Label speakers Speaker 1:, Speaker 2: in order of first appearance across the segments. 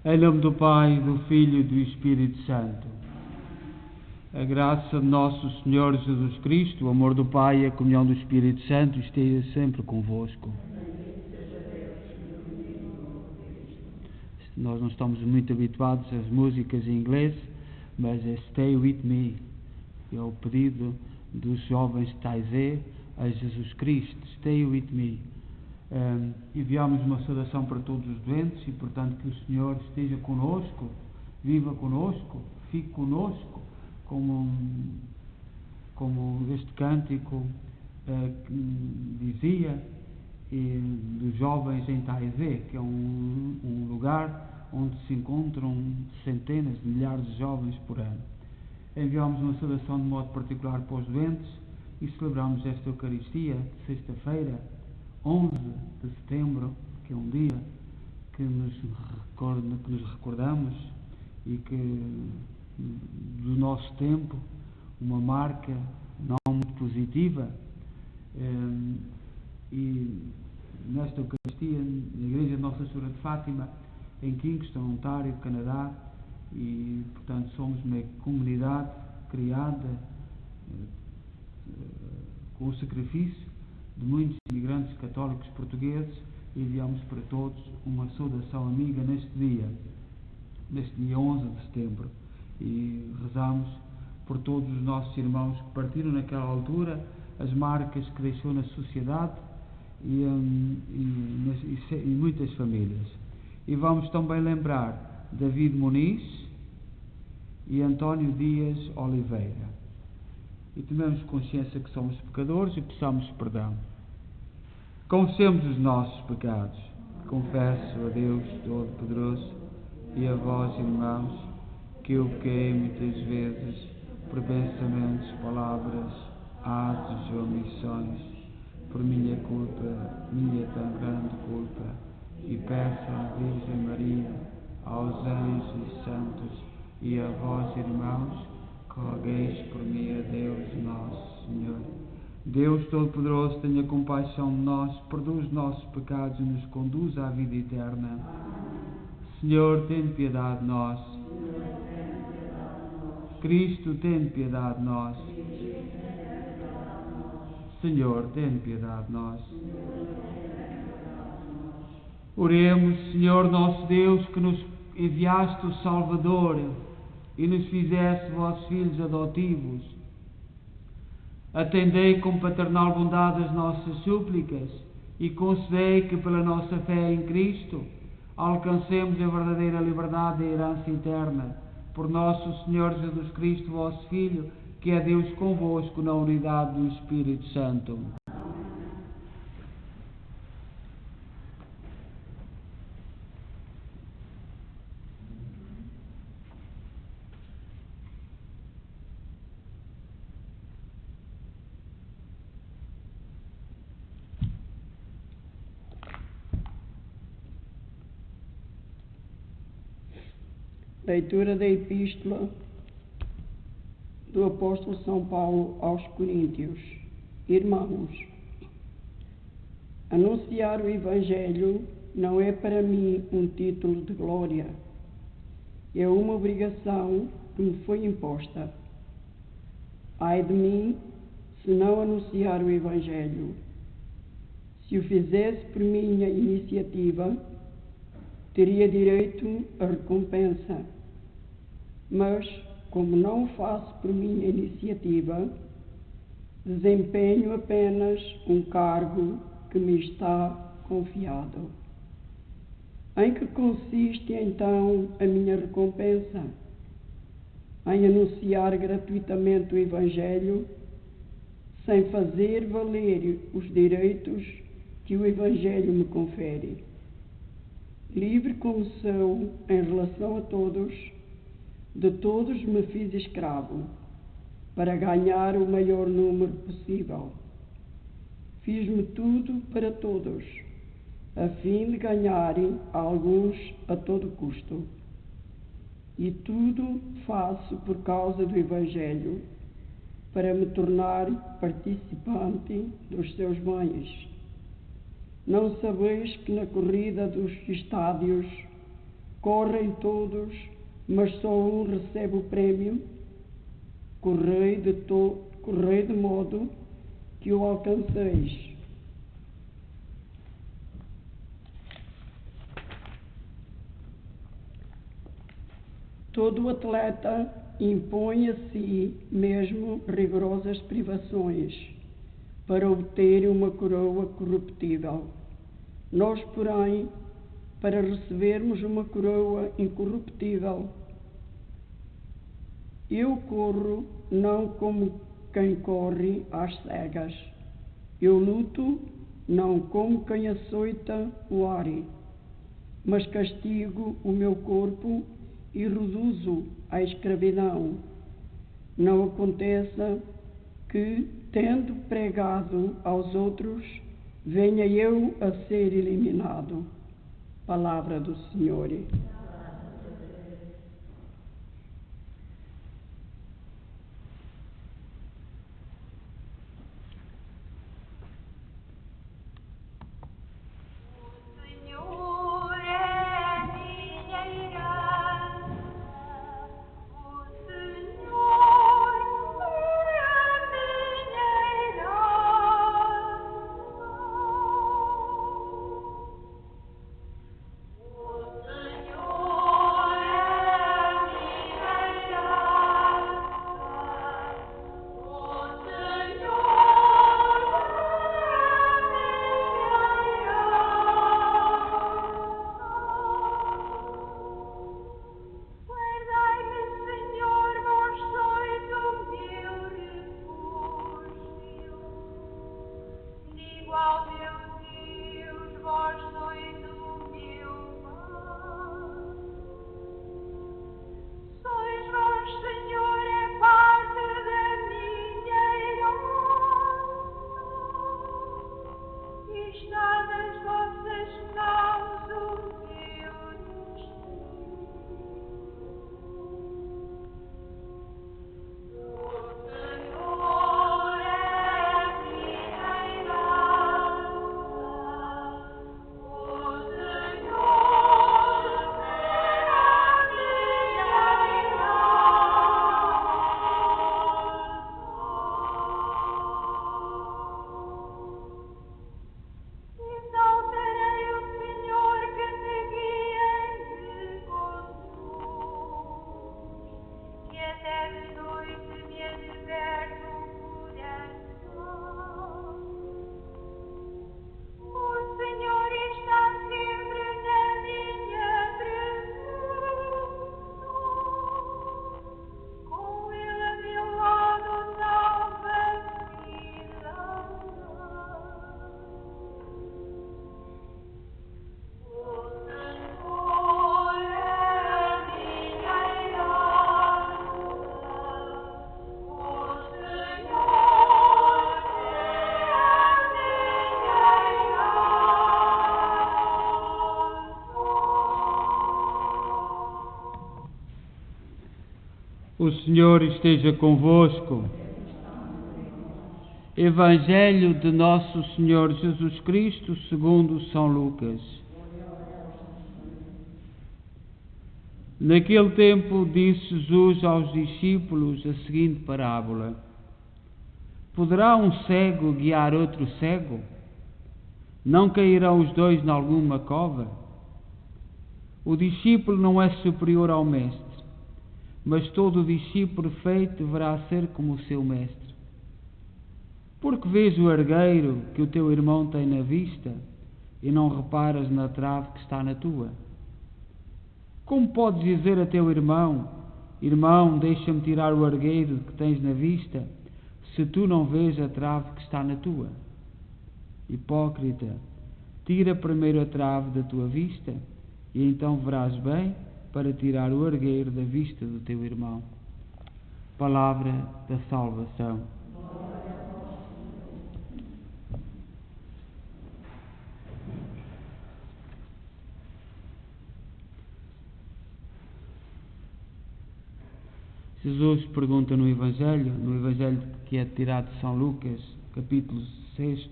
Speaker 1: Em nome do Pai, do Filho e do Espírito Santo. A graça de nosso Senhor Jesus Cristo, o amor do Pai e a comunhão do Espírito Santo esteja sempre convosco. Nós não estamos muito habituados às músicas em inglês, mas é Stay With Me. É o pedido dos jovens de Taizé a Jesus Cristo. Stay With Me. Enviamos uma saudação para todos os doentes e, portanto, que o Senhor esteja conosco, viva conosco, fique conosco, como este cântico dizia, dos jovens em Taizé, que é um lugar onde se encontram centenas de milhares de jovens por ano. Enviamos uma saudação de modo particular para os doentes e celebramos esta Eucaristia de sexta-feira, 11 de setembro, que é um dia que nos recordamos e que do nosso tempo, uma marca não muito positiva, e nesta Eucaristia, na Igreja de Nossa Senhora de Fátima, em Kingston, Ontário, Canadá, e portanto somos uma comunidade criada com o sacrifício de muitos imigrantes católicos portugueses, e enviamos para todos uma saudação amiga neste dia 11 de setembro, e rezamos por todos os nossos irmãos que partiram naquela altura, as marcas que deixou na sociedade e muitas famílias. E vamos também lembrar David Muniz e António Dias Oliveira. E tomemos consciência que somos pecadores e peçamos perdão. Confessemos os nossos pecados. Confesso a Deus Todo-Poderoso e a vós, irmãos, que eu pequei muitas vezes por pensamentos, palavras, atos e omissões, por minha culpa, minha tão grande culpa, e peço à Virgem Maria, aos anjos e santos e a vós, irmãos, que rogueis por mim a Deus nosso Senhor. Deus Todo-Poderoso, tenha compaixão de nós, perdoa os nossos pecados e nos conduz à vida eterna. Senhor, tem piedade de nós. Cristo, tem piedade de nós. Senhor, tem piedade de nós. Oremos, Senhor nosso Deus, que nos enviaste o Salvador e nos fizeste vossos filhos adotivos. Atendei com paternal bondade as nossas súplicas e concedei que, pela nossa fé em Cristo, alcancemos a verdadeira liberdade e a herança eterna. Por nosso Senhor Jesus Cristo, vosso Filho, que é Deus convosco na unidade do Espírito Santo.
Speaker 2: Leitura da Epístola do Apóstolo São Paulo aos Coríntios. Irmãos, anunciar o Evangelho não é para mim um título de glória, é uma obrigação que me foi imposta. Ai de mim, se não anunciar o Evangelho. Se o fizesse por minha iniciativa, teria direito à recompensa. Mas, como não o faço por minha iniciativa, desempenho apenas um cargo que me está confiado. Em que consiste, então, a minha recompensa? Em anunciar gratuitamente o Evangelho, sem fazer valer os direitos que o Evangelho me confere. Livre como sou em relação a todos, de todos me fiz escravo, para ganhar o maior número possível. Fiz-me tudo para todos, a fim de ganharem alguns a todo custo. E tudo faço por causa do Evangelho, para me tornar participante dos seus bens. Não sabeis que na corrida dos estádios Correm todos, mas só um recebe o prémio. Correi de modo que o alcanceis. Todo atleta impõe a si mesmo rigorosas privações para obter uma coroa corruptível. Nós, porém, para recebermos uma coroa incorruptível, eu corro não como quem corre às cegas. Eu luto não como quem açoita o ar, mas castigo o meu corpo e reduzo à escravidão. Não aconteça que, tendo pregado aos outros, venha eu a ser eliminado. Palavra do Senhor.
Speaker 1: O Senhor esteja convosco. Evangelho de Nosso Senhor Jesus Cristo segundo São Lucas. Naquele tempo disse Jesus aos discípulos a seguinte parábola: Poderá um cego guiar outro cego? Não cairão os dois em alguma cova? O discípulo não é superior ao mestre, mas todo o discípulo perfeito deverá ser como o seu mestre. Porque vês o argueiro que o teu irmão tem na vista e não reparas na trave que está na tua? Como podes dizer a teu irmão: Irmão, deixa-me tirar o argueiro que tens na vista, se tu não vês a trave que está na tua? Hipócrita, tira primeiro a trave da tua vista, e então verás bem para tirar o argueiro da vista do teu irmão. Palavra da salvação. Jesus pergunta no Evangelho que é tirado de São Lucas, capítulo 6,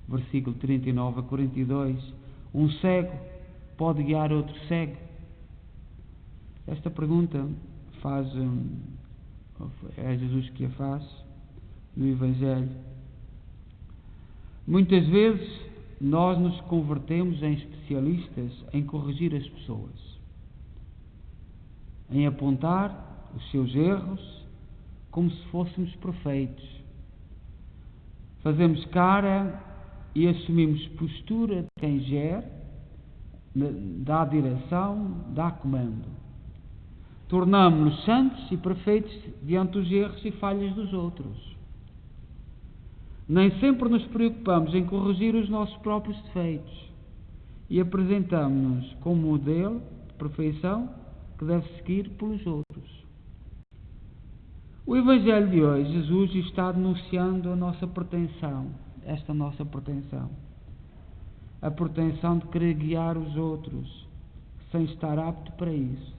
Speaker 1: versículo 39 a 42, um cego pode guiar outro cego? Esta pergunta é Jesus que a faz no Evangelho. Muitas vezes nós nos convertemos em especialistas em corrigir as pessoas, em apontar os seus erros como se fôssemos perfeitos. Fazemos cara e assumimos postura de quem gera, dá direção, dá comando. Tornamo-nos santos e perfeitos diante dos erros e falhas dos outros. Nem sempre nos preocupamos em corrigir os nossos próprios defeitos e apresentamos-nos como modelo de perfeição que deve seguir pelos outros. O Evangelho de hoje, Jesus está denunciando a nossa pretensão, esta nossa pretensão. A pretensão de querer guiar os outros, sem estar apto para isso.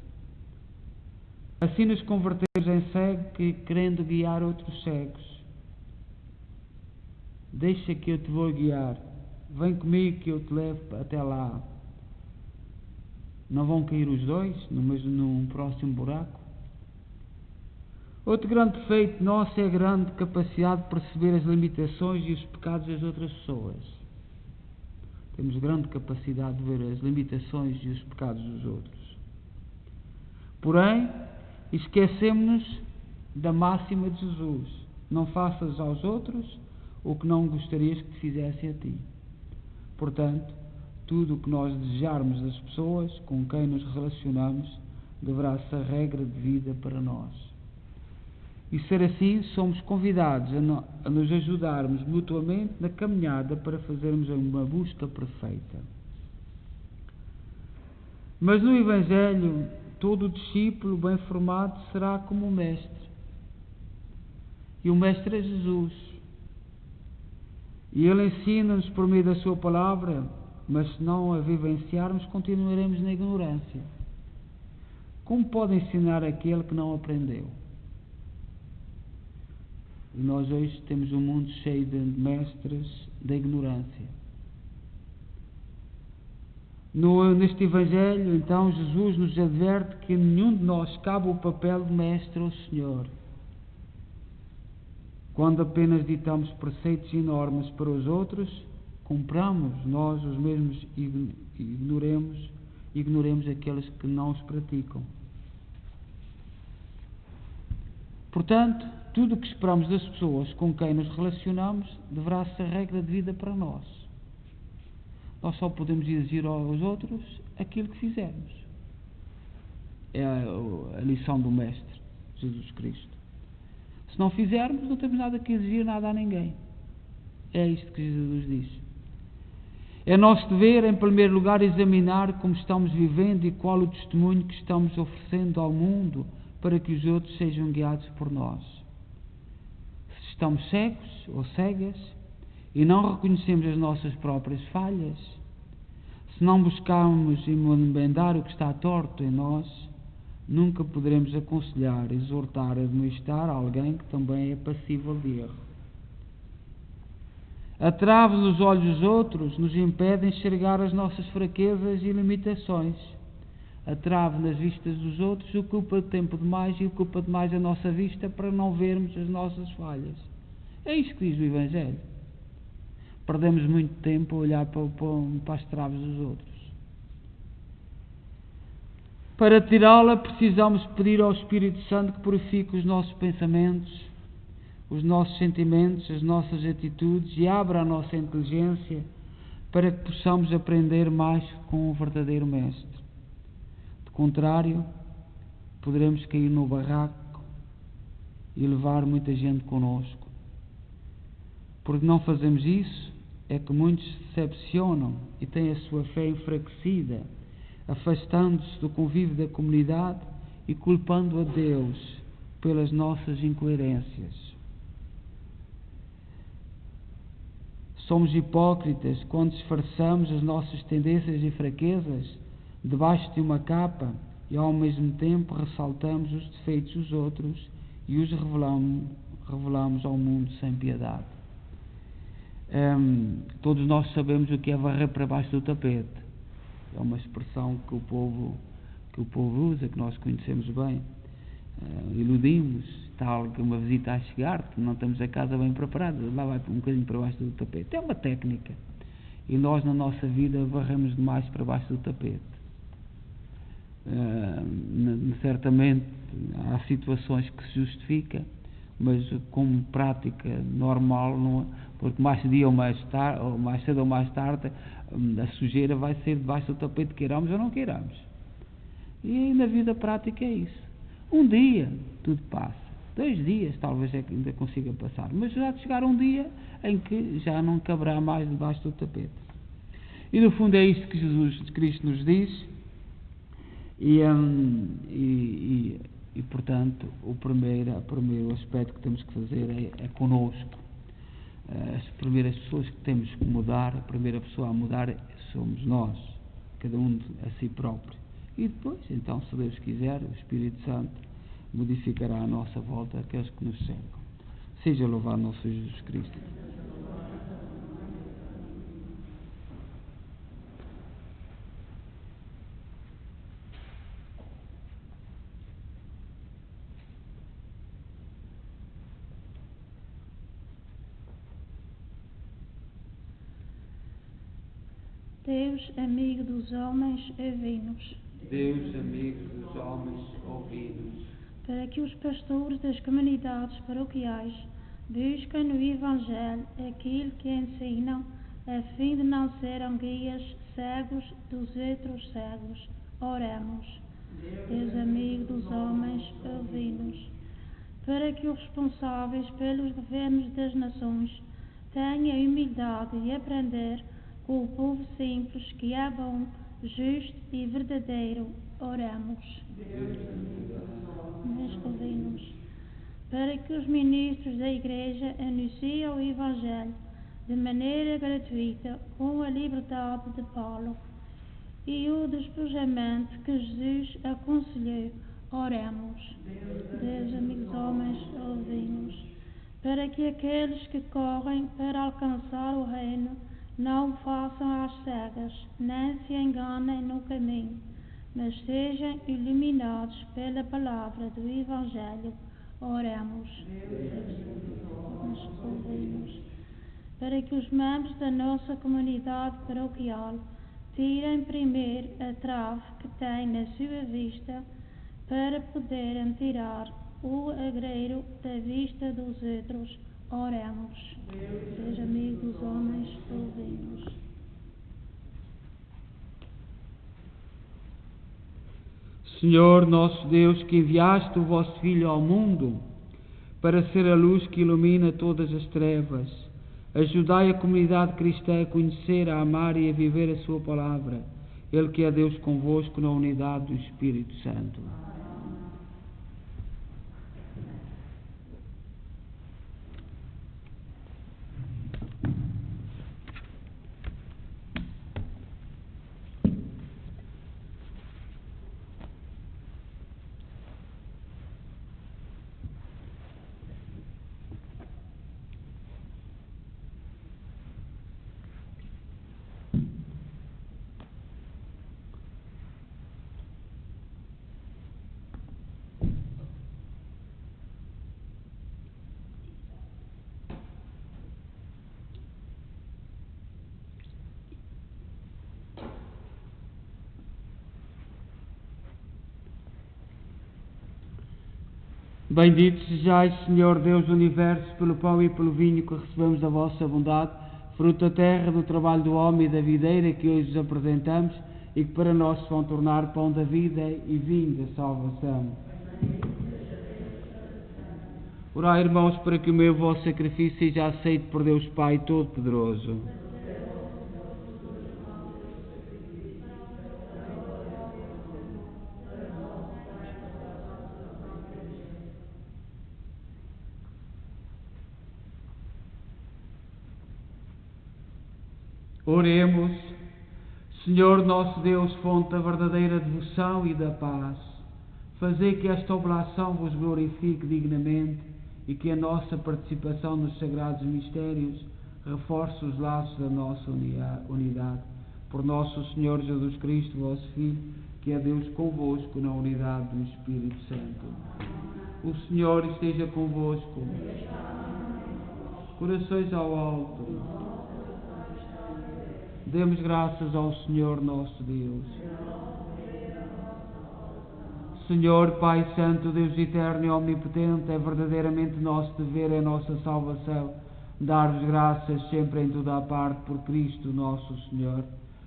Speaker 1: Assim nos convertemos em cegos querendo guiar outros cegos. Deixa que eu te vou guiar. Vem comigo que eu te levo até lá. Não vão cair os dois num próximo buraco? Outro grande defeito nosso é a grande capacidade de perceber as limitações e os pecados das outras pessoas. Temos grande capacidade de ver as limitações e os pecados dos outros. Porém, esquecemos-nos da máxima de Jesus: não faças aos outros o que não gostarias que te fizessem a ti. Portanto, tudo o que nós desejarmos das pessoas com quem nos relacionamos deverá ser regra de vida para nós. E ser assim, somos convidados a nos ajudarmos mutuamente na caminhada para fazermos uma busca perfeita. Mas no Evangelho, todo discípulo bem formado será como o Mestre. E o Mestre é Jesus. E Ele ensina-nos por meio da Sua palavra, mas se não a vivenciarmos, continuaremos na ignorância. Como pode ensinar aquele que não aprendeu? E nós hoje temos um mundo cheio de mestres da ignorância. Neste Evangelho, então, Jesus nos adverte que nenhum de nós cabe o papel de mestre ou Senhor. Quando apenas ditamos preceitos e normas para os outros, cumpramos nós os mesmos e ignoremos aqueles que não os praticam. Portanto, tudo o que esperamos das pessoas com quem nos relacionamos deverá ser regra de vida para nós. Nós só podemos exigir aos outros aquilo que fizermos. É a lição do Mestre, Jesus Cristo. Se não fizermos, não temos nada que exigir nada a ninguém. É isto que Jesus diz. É nosso dever, em primeiro lugar, examinar como estamos vivendo e qual o testemunho que estamos oferecendo ao mundo para que os outros sejam guiados por nós. Se estamos cegos ou cegas e não reconhecemos as nossas próprias falhas, se não buscamos emendar o que está torto em nós, nunca poderemos aconselhar, exortar, admoestar alguém que também é passível de erro. A trave nos olhos dos outros nos impede de enxergar as nossas fraquezas e limitações. A trave nas vistas dos outros ocupa tempo demais e ocupa demais a nossa vista para não vermos as nossas falhas. É isso que diz o Evangelho. Perdemos muito tempo a olhar para as traves dos outros. Para tirá-la, precisamos pedir ao Espírito Santo que purifique os nossos pensamentos, os nossos sentimentos, as nossas atitudes e abra a nossa inteligência para que possamos aprender mais com o verdadeiro Mestre. De contrário, poderemos cair no barraco e levar muita gente connosco. Porque não fazemos isso, é que muitos se decepcionam e têm a sua fé enfraquecida, afastando-se do convívio da comunidade e culpando a Deus pelas nossas incoerências. Somos hipócritas quando disfarçamos as nossas tendências e fraquezas debaixo de uma capa e ao mesmo tempo ressaltamos os defeitos dos outros e os revelamos ao mundo sem piedade. Todos nós sabemos o que é varrer para baixo do tapete. É uma expressão que o povo que o povo usa, que nós conhecemos bem. Iludimos, tal que uma visita a chegar, que não estamos a casa bem preparados, lá vai um bocadinho para baixo do tapete. É uma técnica. E nós, na nossa vida, varremos demais para baixo do tapete. Certamente há situações que se justifica, mas como prática normal, não, porque mais cedo ou mais tarde, a sujeira vai ser debaixo do tapete, queiramos ou não queiramos. E na vida prática é isso. Um dia tudo passa, 2 dias talvez é que ainda consiga passar, mas já de chegar um dia em que já não caberá mais debaixo do tapete. E no fundo é isto que Jesus Cristo nos diz. E portanto, o primeiro aspecto que temos que fazer é connosco. As primeiras pessoas que temos que mudar, a primeira pessoa a mudar somos nós, cada um a si próprio. E depois, então, se Deus quiser, o Espírito Santo modificará à nossa volta aqueles que nos cercam. Seja louvado nosso Jesus Cristo.
Speaker 3: Deus, amigo dos homens, ouvi-nos.
Speaker 1: Deus, amigo dos homens, ouvi-nos.
Speaker 3: Para que os pastores das comunidades paroquiais busquem no Evangelho aquilo que ensinam, a fim de não serem guias cegos dos outros cegos. Oremos. Deus, amigo dos homens, ouvi-nos. Para que os responsáveis pelos governos das nações tenham a humildade de aprender com o povo simples que é bom, justo e verdadeiro. Oremos. Mas ouvi-nos. Para que os ministros da Igreja anunciem o Evangelho de maneira gratuita, com a liberdade de Paulo e o despojamento que Jesus aconselhou. Oremos. Deus, amigos homens, ouvi-nos. Para que aqueles que correm para alcançar o reino não o façam às cegas, nem se enganem no caminho, mas sejam iluminados pela palavra do Evangelho. Oremos. Ouvimos. Para que os membros da nossa comunidade paroquial tirem primeiro a trave que têm na sua vista, para poderem tirar o agreiro da vista dos outros. Oremos. Deus, amigo dos homens, ouvi-nos.
Speaker 1: Senhor nosso Deus, que enviaste o vosso Filho ao mundo para ser a luz que ilumina todas as trevas, ajudai a comunidade cristã a conhecer, a amar e a viver a sua palavra. Ele que é Deus convosco na unidade do Espírito Santo. Bendito sejais, Senhor Deus do Universo, pelo pão e pelo vinho que recebemos da vossa bondade, fruto da terra, do trabalho do homem e da videira que hoje vos apresentamos e que para nós se vão tornar pão da vida e vinho da salvação. Orai, irmãos, para que o meu vosso sacrifício seja aceito por Deus Pai Todo-Poderoso. Oremos. Senhor nosso Deus, fonte da verdadeira devoção e da paz, fazei que esta oblação vos glorifique dignamente e que a nossa participação nos sagrados mistérios reforce os laços da nossa unidade. Por nosso Senhor Jesus Cristo, vosso Filho, que é Deus convosco na unidade do Espírito Santo. O Senhor esteja convosco. Corações ao alto. Demos graças ao Senhor nosso Deus. Senhor, Pai Santo, Deus eterno e omnipotente, é verdadeiramente nosso dever, é nossa salvação, dar-vos graças sempre em toda a parte por Cristo nosso Senhor.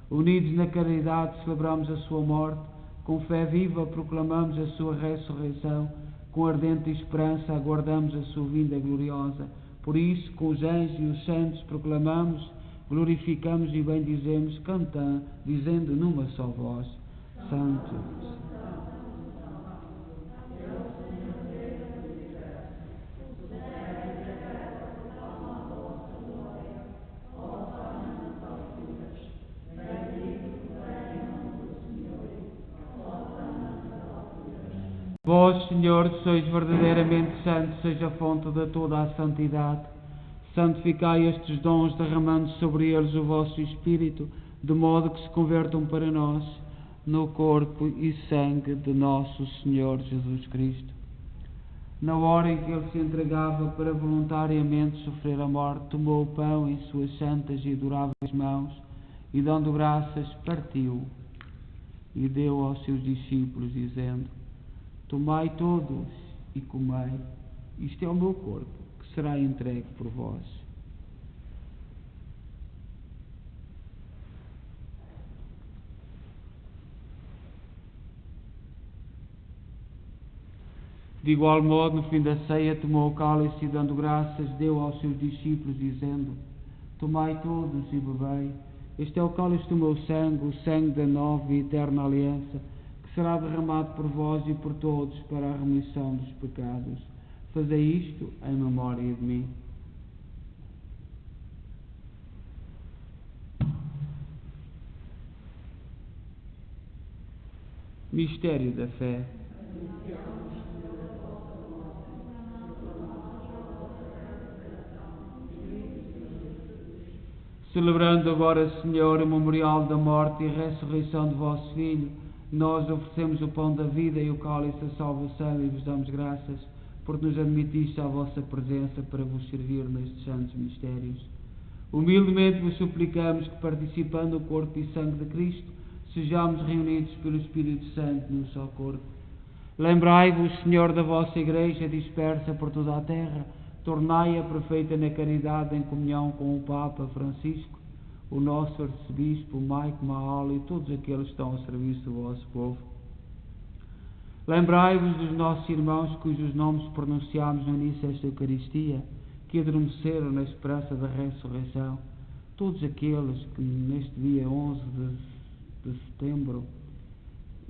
Speaker 1: Unidos na caridade, celebramos a sua morte, com fé viva proclamamos a sua ressurreição, com ardente esperança aguardamos a sua vinda gloriosa. Por isso, com os anjos e os santos proclamamos, glorificamos e bendizemos, cantando, dizendo numa só voz: Santo. Vós, Senhor, sois verdadeiramente santos, seja a fonte de toda a santidade. Santificai estes dons, derramando sobre eles o vosso Espírito, de modo que se convertam para nós no corpo e sangue de nosso Senhor Jesus Cristo. Na hora em que ele se entregava para voluntariamente sofrer a morte, tomou o pão em suas santas e adoráveis mãos e, dando graças, partiu e deu aos seus discípulos, dizendo: Tomai todos e comei, isto é o meu corpo, que será entregue por vós. De igual modo, no fim da ceia, tomou o cálice e, dando graças, deu aos seus discípulos, dizendo: Tomai todos e bebei, este é o cálice do meu sangue, o sangue da nova e eterna aliança, que será derramado por vós e por todos para a remissão dos pecados. Fazei isto em memória de mim. Mistério da fé. Celebrando agora, Senhor, o memorial da morte e ressurreição de vosso Filho, nós oferecemos o pão da vida e o cálice da salvação e vos damos graças por nos admitiste à vossa presença para vos servir nestes santos mistérios. Humildemente vos suplicamos que, participando do corpo e sangue de Cristo, sejamos reunidos pelo Espírito Santo num só corpo. Lembrai-vos, Senhor, da vossa Igreja dispersa por toda a terra, tornai-a perfeita na caridade em comunhão com o Papa Francisco, o nosso arcebispo Mike Mahal e todos aqueles que estão ao serviço do vosso povo. Lembrai-vos dos nossos irmãos cujos nomes pronunciámos no início desta Eucaristia, que adormeceram na esperança da ressurreição. Todos aqueles que neste dia 11 de setembro,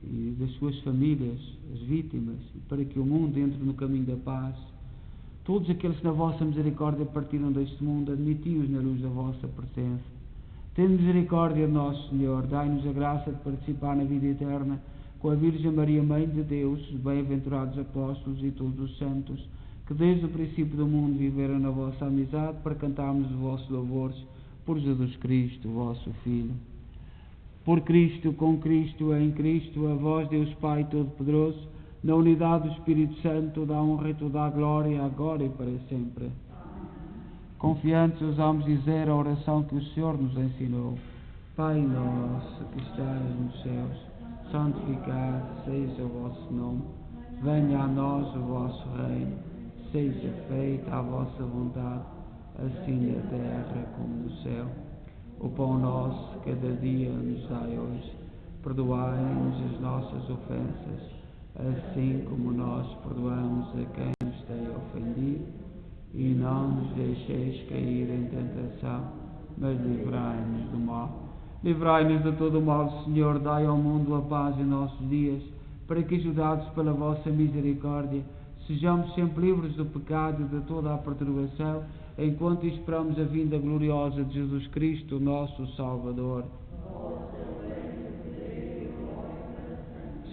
Speaker 1: e das suas famílias, as vítimas, para que o mundo entre no caminho da paz. Todos aqueles que na vossa misericórdia partiram deste mundo, admiti-os na luz da vossa presença. Tende misericórdia de nosso Senhor, dai-nos a graça de participar na vida eterna com a Virgem Maria, Mãe de Deus, os bem-aventurados apóstolos e todos os santos, que desde o princípio do mundo viveram na vossa amizade, para cantarmos os vossos louvores por Jesus Cristo, vosso Filho. Por Cristo, com Cristo, em Cristo, a vós, Deus Pai Todo-Poderoso, na unidade do Espírito Santo, toda a honra e toda a glória, agora e para sempre. Confiantes ousamos dizer a oração que o Senhor nos ensinou. Pai nosso que estás nos céus, santificado seja o vosso nome. Venha a nós o vosso reino. Seja feita a vossa vontade, assim na terra como no céu. O pão nosso cada dia nos dai hoje. Perdoai-nos as nossas ofensas, assim como nós perdoamos a quem nos tem ofendido. E não nos deixeis cair em tentação, mas livrai-nos do mal. Livrai-nos de todo o mal, Senhor, dai ao mundo a paz em nossos dias, para que, ajudados pela vossa misericórdia, sejamos sempre livres do pecado e de toda a perturbação, enquanto esperamos a vinda gloriosa de Jesus Cristo, nosso Salvador.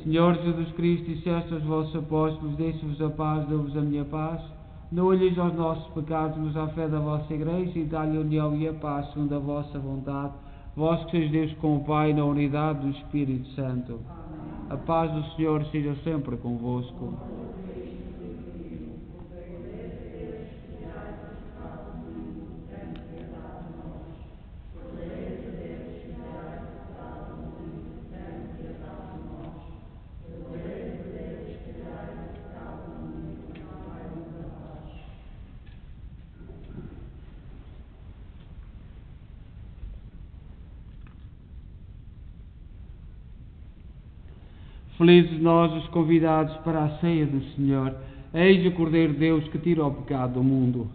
Speaker 1: Senhor Jesus Cristo, disseste aos vossos apóstolos: deixo-vos a paz, dou-vos a minha paz. Não olheis aos nossos pecados, mas à fé da vossa Igreja, e dá-lhe a união e a paz segundo a vossa vontade, vós que sois Deus com o Pai, na unidade do Espírito Santo. Amém. A paz do Senhor seja sempre convosco. Felizes nós os convidados para a ceia do Senhor. Eis o Cordeiro de Deus que tira o pecado do mundo.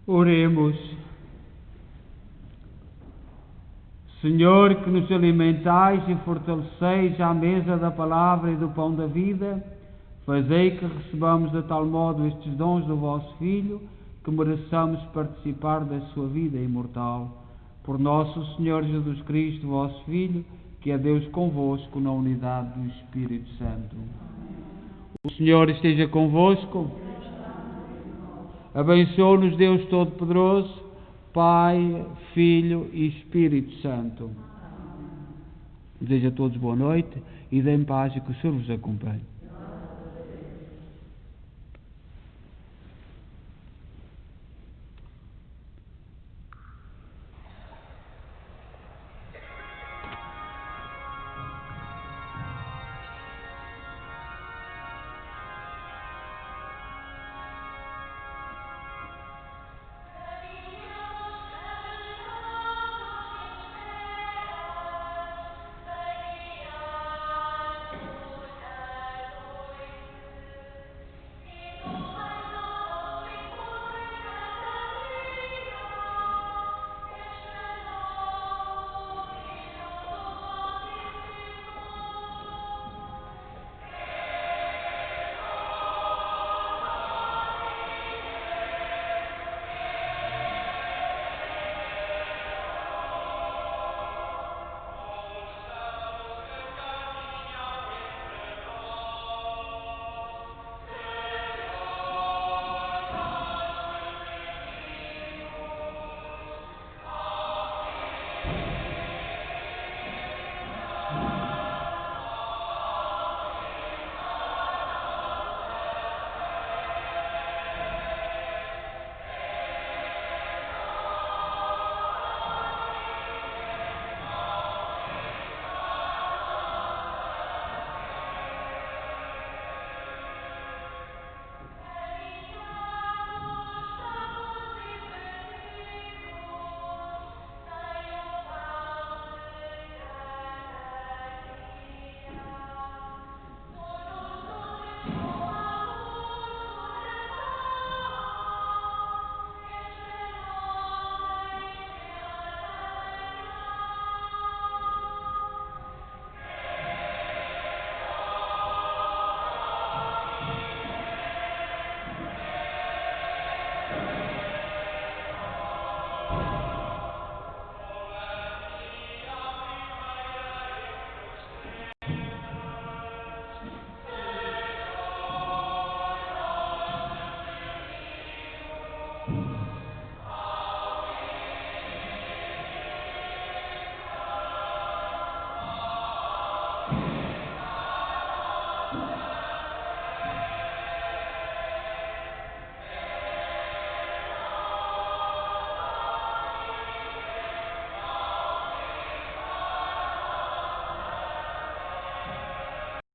Speaker 1: Oremos. Senhor, que nos alimentais e fortaleceis à mesa da palavra e do pão da vida, fazei que recebamos de tal modo estes dons do vosso Filho, que mereçamos participar da sua vida imortal. Por nosso Senhor Jesus Cristo, vosso Filho, que é Deus convosco na unidade do Espírito Santo. O Senhor esteja convosco. Abençoe-nos Deus Todo-Poderoso, Pai, Filho e Espírito Santo. Desejo a todos boa noite e Ide em paz e que o Senhor vos acompanhe.